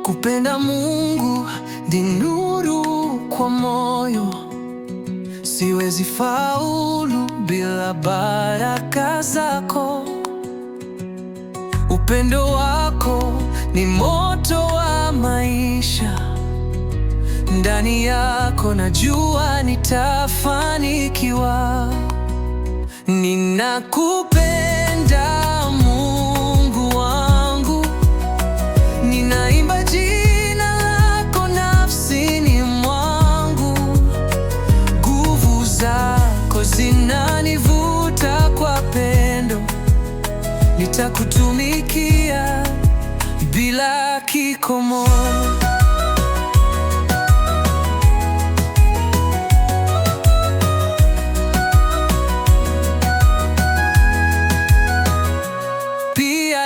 Kupenda Mungu ni nuru kwa moyo, siwezi faulu bila baraka zako. Upendo wako ni moto wa maisha, ndani yako najua nitafanikiwa. Ninakupenda Mungu wangu, ninaimba jina lako nafsini mwangu. Nguvu zako zinanivuta kwa pendo, nitakutumikia bila kikomo.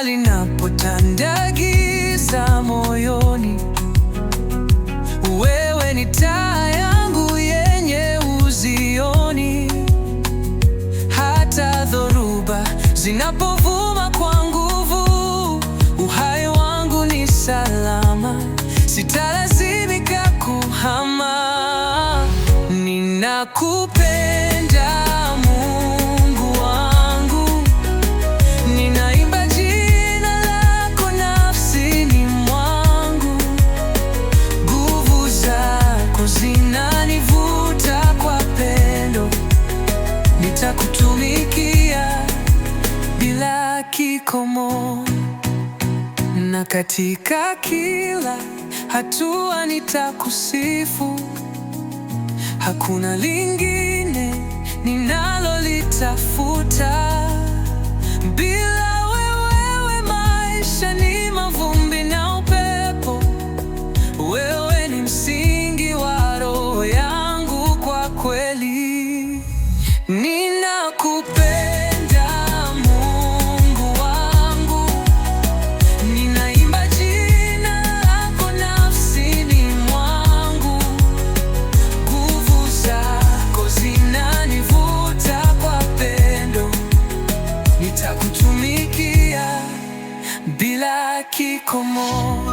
Linapotanda giza moyoni, wewe ni taa yangu yenye uzioni. Hata dhoruba zinapovuma kwa nguvu, uhai wangu ni salama, sitalazimika kuhama. Ninakupenda Mungu wangu, ninaimba zinanivuta kwa pendo, nitakutumikia bila kikomo. Na katika kila hatua nitakusifu, hakuna lingine ninalolitafuta. Bila wewe maisha ni mavumbi na upepo, wewe ni msingi wa roho yangu kwa kweli. Ninakupenda Mungu wangu, ninaimba jina lako nafsini mwangu. Nguvu zako zinanivuta kwa pendo, nitakutumikia bila kikomo.